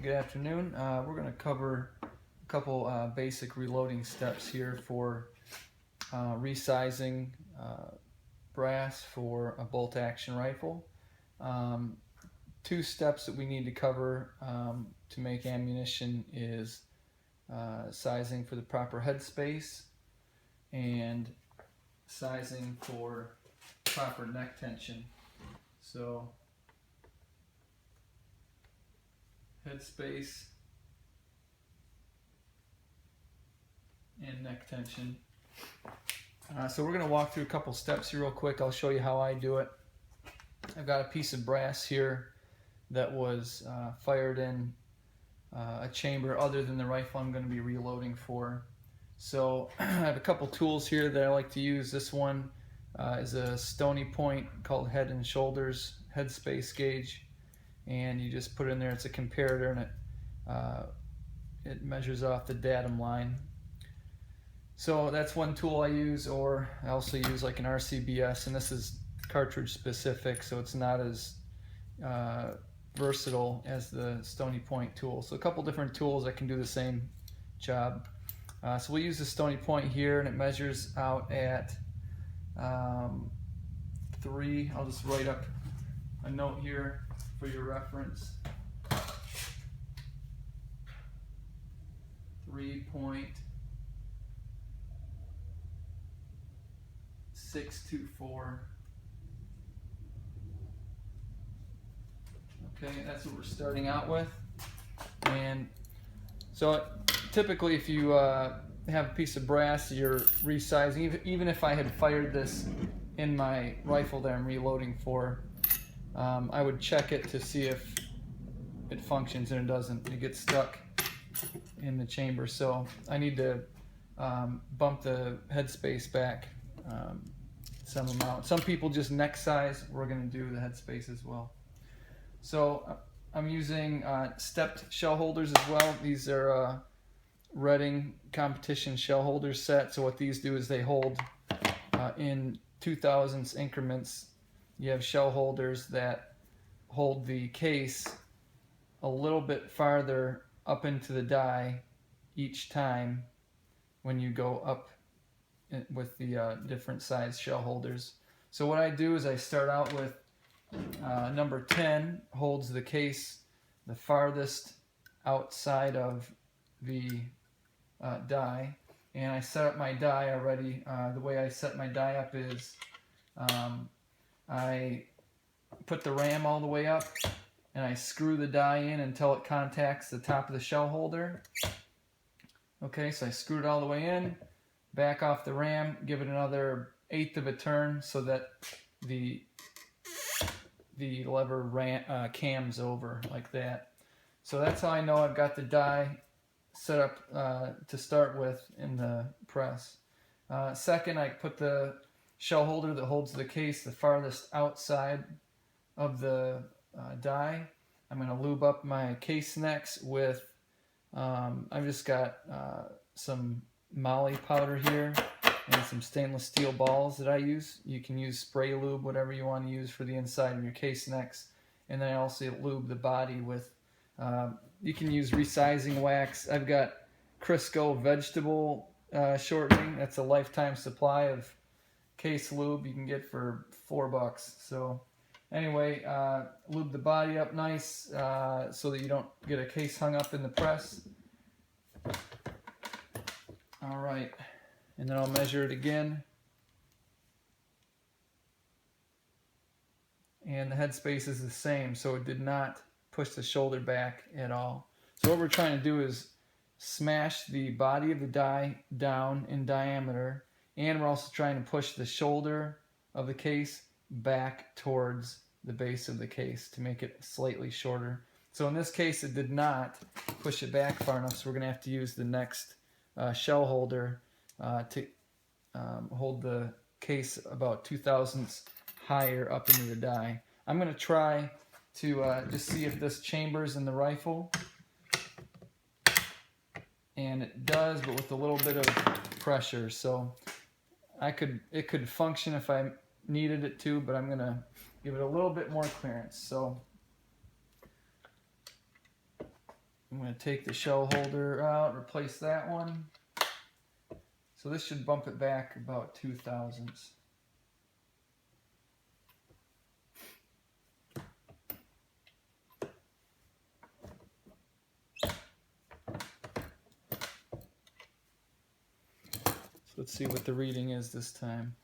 good afternoon. We're going to cover a couple basic reloading steps here for resizing brass for a bolt action rifle. Two steps that we need to cover to make ammunition is sizing for the proper headspace and sizing for proper neck tension. So headspace and neck tension. So we're going to walk through a couple steps here real quick. I'll show you how I do it. I've got a piece of brass here that was fired in a chamber other than the rifle I'm going to be reloading for. So I have a couple tools here that I like to use. This one is a stony point called head and shoulders headspace gauge, and you just put it in there. It's a comparator, and it measures off the datum line. So that's one tool I use, or I also use like an RCBS, and this is cartridge specific, so it's not as versatile as the stony point tool. So a couple different tools that can do the same job. So we'll use the stony point here, and it measures out at 3. I'll just write up a note here for your reference. 3.624. Okay, that's what we're starting out with. And so typically if you have a piece of brass you're resizing, even if I had fired this in my rifle that I'm reloading for, I would check it to see if it functions, and it doesn't. It gets stuck in the chamber. So I need to bump the headspace back some amount. Some people just neck size. We're going to do the headspace as well. So I'm using stepped shell holders as well. These are Reading competition shell holders set. So what these do is they hold in 2000ths increments. You have shell holders that hold the case a little bit farther up into the die each time when you go up with the different size shell holders. So what I do is I start out with number 10 holds the case the farthest outside of the die, and I set up my die already. The way I set my die up is I put the ram all the way up, and I screw the die in until it contacts the top of the shell holder. Okay, so I screw it all the way in, back off the ram, give it another 1/8 of a turn so that the lever cams over like that. So that's how I know I've got the die set up to start with in the press. Second, I put the shell holder that holds the case the farthest outside of the die. I'm going to lube up my case necks with, I've just got some Molly powder here and some stainless steel balls that I use. You can use spray lube, whatever you want to use for the inside of your case necks. And then I also lube the body with, you can use resizing wax. I've got Crisco vegetable shortening. That's a lifetime supply of case lube you can get for $4. So anyway, lube the body up nice so that you don't get a case hung up in the press. All right, and then I'll measure it again. And the headspace is the same, so it did not push the shoulder back at all. So what we're trying to do is smash the body of the die down in diameter, and we're also trying to push the shoulder of the case back towards the base of the case to make it slightly shorter. So in this case it did not push it back far enough, so we're going to have to use the next shell holder to hold the case about 2/1000ths higher up into the die. I'm going to try to just see if this chambers in the rifle, and it does, but with a little bit of pressure. So it could function if I needed it to, but I'm going to give it a little bit more clearance. So I'm going to take the shell holder out, replace that one. So this should bump it back about 2 thousandths. So let's see what the reading is this time.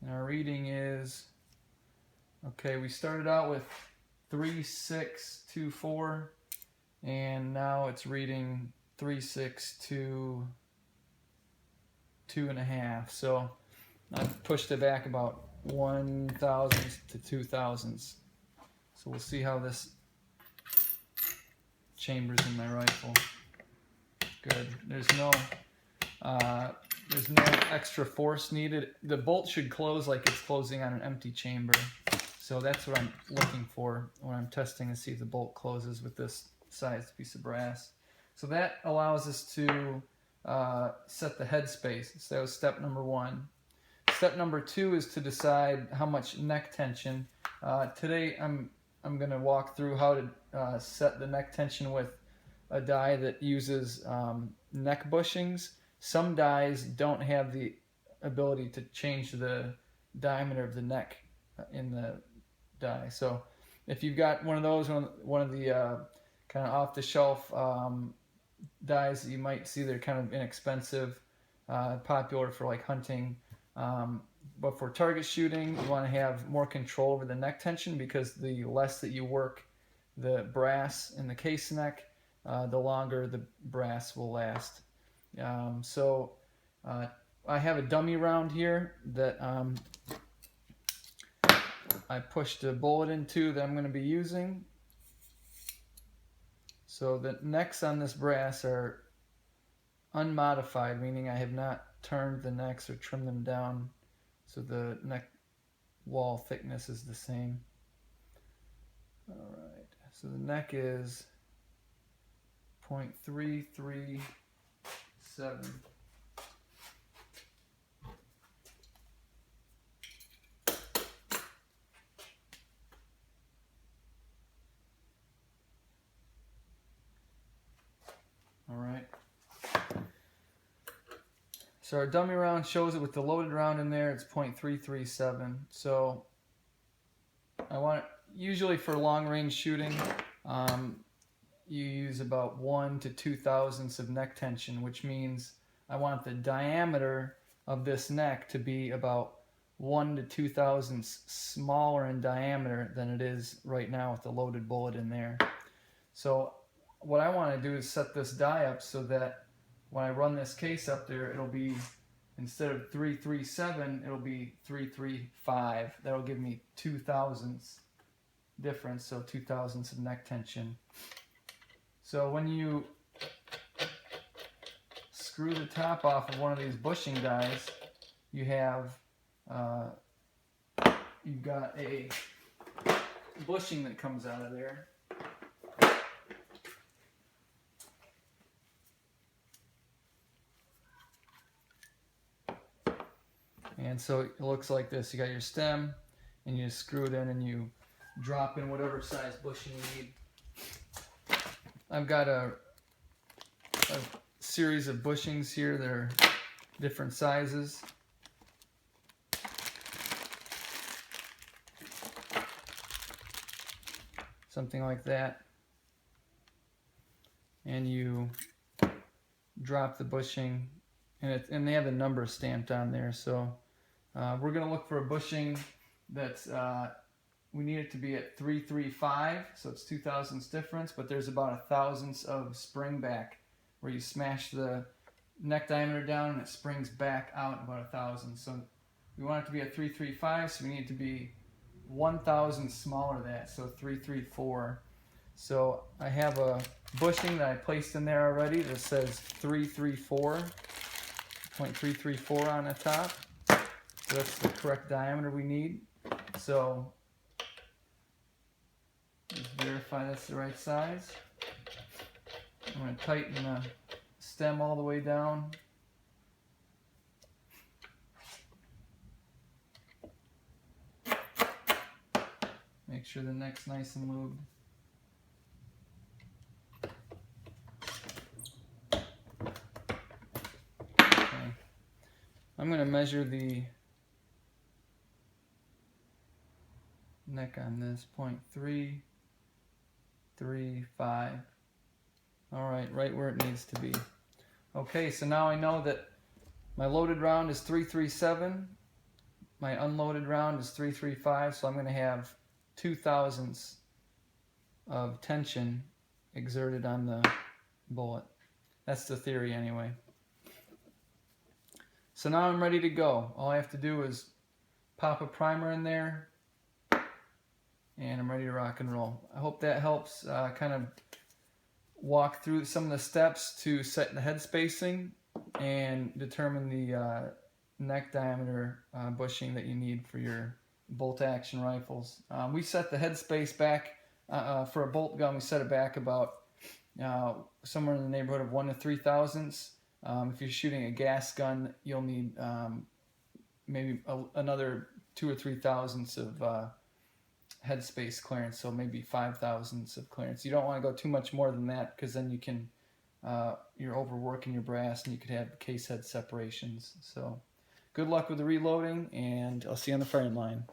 And our reading is, okay, we started out with 3624, and now it's reading 3622.5. So I've pushed it back about 1 thousandth to 2 thousandths. So we'll see how this chambers in my rifle. Good. There's no extra force needed. The bolt should close like it's closing on an empty chamber. So that's what I'm looking for when I'm testing to see if the bolt closes with this sized piece of brass. So that allows us to set the headspace. So that was step number 1. Step number 2 is to decide how much neck tension. Today I'm going to walk through how to set the neck tension with a die that uses neck bushings. Some dies don't have the ability to change the diameter of the neck in the die. So if you've got one of those, one of the kind of off-the-shelf dies that you might see, they're kind of inexpensive, popular for like hunting. But for target shooting, you want to have more control over the neck tension, because the less that you work the brass in the case neck, the longer the brass will last. So I have a dummy round here that I pushed a bullet into that I'm going to be using. So the necks on this brass are unmodified, meaning I have not turned the necks or trimmed them down, so the neck wall thickness is the same. Alright, so the neck is 0.337. Alright. So our dummy round shows it with the loaded round in there, it's 0.337. So I want, usually for long range shooting, you use about 1 to 2 thousandths of neck tension, which means I want the diameter of this neck to be about 1 to 2 thousandths smaller in diameter than it is right now with the loaded bullet in there. So what I want to do is set this die up so that when I run this case up there, it'll be, instead of 337, it'll be 335. That'll give me 2 thousandths difference, so 2 thousandths of neck tension. So when you screw the top off of one of these bushing dies, you have you've got a bushing that comes out of there. And so it looks like this. You got your stem, and you just screw it in, and you drop in whatever size bushing you need. I've got a series of bushings here that are different sizes. Something like that. And you drop the bushing, and they have a number stamped on there. So we're going to look for a bushing that's we need it to be at 335, so it's 2 thousandths difference, but there's about 1 thousandths of spring back, where you smash the neck diameter down and it springs back out about 1 thousandth. So we want it to be at 335, so we need it to be 1 thousandth smaller than that, so 334. So I have a bushing that I placed in there already that says 334, 0.334 on the top. So that's the correct diameter we need. So just verify that's the right size. I'm going to tighten the stem all the way down. Make sure the neck's nice and lubed. going to measure the neck on this, 0.335. Alright, right where it needs to be. Okay, so now I know that my loaded round is 337, my unloaded round is 335, so I'm going to have 2 thousandths of tension exerted on the bullet. That's the theory anyway. So now I'm ready to go. All I have to do is pop a primer in there and I'm ready to rock and roll. I hope that helps kind of walk through some of the steps to set the head spacing and determine the neck diameter bushing that you need for your bolt action rifles. We set the head space back for a bolt gun. We set it back about somewhere in the neighborhood of 1 to 3 thousandths. If you're shooting a gas gun, you'll need maybe another 2 or 3 thousandths of headspace clearance, so maybe 5 thousandths of clearance. You don't want to go too much more than that because then you can you're overworking your brass and you could have case head separations. So good luck with the reloading, and I'll see you on the firing line.